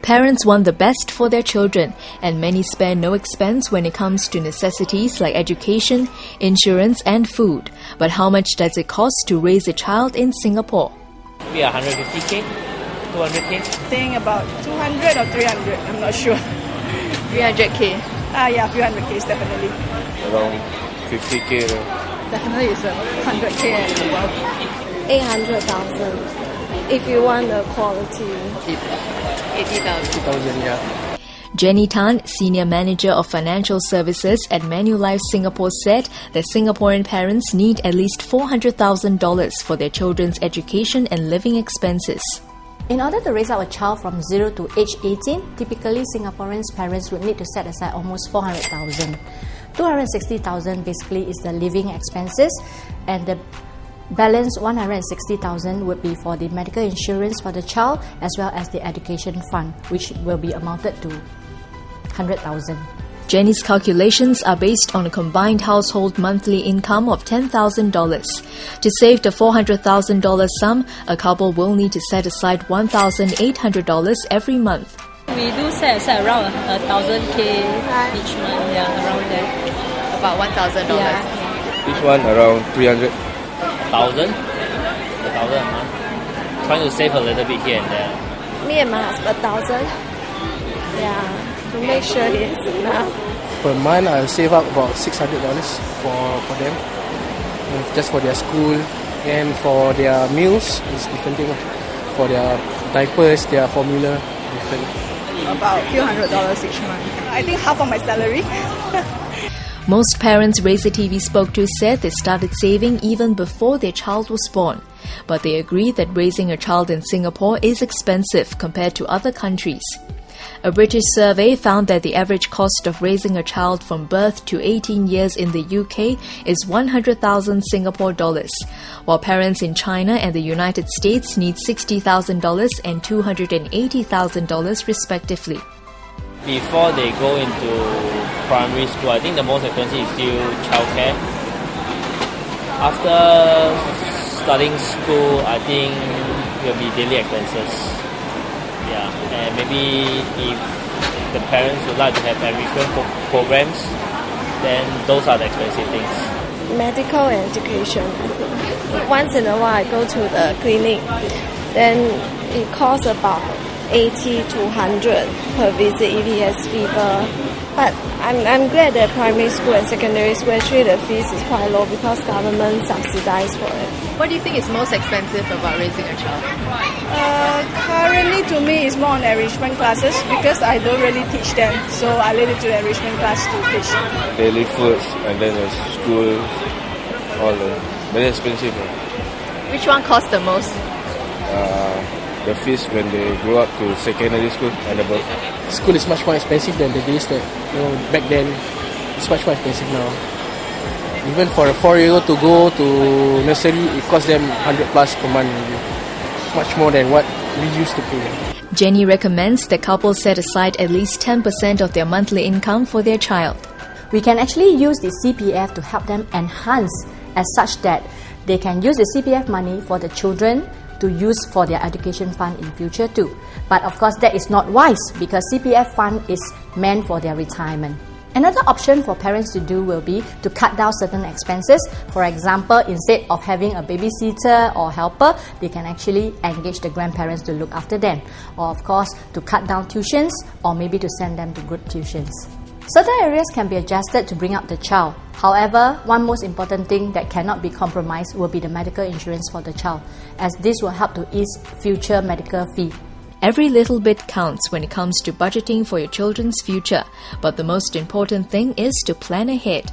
Parents want the best for their children, and many spare no expense when it comes to necessities like education, insurance and food. But how much does it cost to raise a child in Singapore? Maybe 150k, 200k. I think about 200 or 300, I'm not sure. 300k. Yeah, 300k is definitely. Around 50k. Definitely is 100k and above. 800,000 if you want the quality. 80,000, yeah. Jenny Tan, Senior Manager of Financial Services at Manulife Singapore, said that Singaporean parents need at least $400,000 for their children's education and living expenses. In order to raise up a child from 0 to age 18, typically Singaporeans parents would need to set aside almost 400,000. 260,000 basically is the living expenses, and the balance 160,000 would be for the medical insurance for the child as well as the education fund, which will be amounted to 100,000. Jenny's calculations are based on a combined household monthly income of $10,000. To save the $400,000 sum, a couple will need to set aside $1,800 every month. We do set aside around 1,000k each month, yeah, around there. About $1,000. Yeah. Each one around 300. 1,000 a month. Trying to save a little bit here and there. Me and my husband 1,000. Yeah, to make sure it's enough. Per month, I'll save up about $600 for them, just for their school and for their meals. It's different thing. For their diapers, their formula, different. About a few $100 each month. I think half of my salary. Most parents Razor TV spoke to said they started saving even before their child was born. But they agree that raising a child in Singapore is expensive compared to other countries. A British survey found that the average cost of raising a child from birth to 18 years in the UK is 100,000 Singapore dollars, while parents in China and the United States need $60,000 and $280,000 respectively. Before they go into primary school, I think the most expensive is still childcare. After starting school, I think it will be daily expenses. Yeah, and maybe if the parents would like to have enrichment programs, then those are the expensive things. Medical and education, I think. Once in a while I go to the clinic, then it costs about 80 to 100 per visit if he has fever. But I'm glad that primary school and secondary school, actually the fees is quite low because government subsidizes for it. What do you think is most expensive about raising a child? Currently to me it's more on enrichment classes because I don't really teach them. So I leave it to the enrichment class to teach. Daily foods and then the school, all the very expensive. Which one costs the most? The fees when they grow up to secondary school and above. School is much more expensive than the days that, back then. It's much more expensive now. Even for a 4-year-old to go to nursery, it costs them 100 plus per month. Much more than what we used to pay. Jenny recommends that couples set aside at least 10% of their monthly income for their child. We can actually use the CPF to help them enhance as such that they can use the CPF money for the children to use for their education fund in future too. But of course that is not wise because CPF fund is meant for their retirement. Another option for parents to do will be to cut down certain expenses. For example, instead of having a babysitter or helper, they can actually engage the grandparents to look after them. Or of course, to cut down tuitions or maybe to send them to group tuitions. Certain areas can be adjusted to bring up the child. However, one most important thing that cannot be compromised will be the medical insurance for the child, as this will help to ease future medical fee. Every little bit counts when it comes to budgeting for your children's future, but the most important thing is to plan ahead.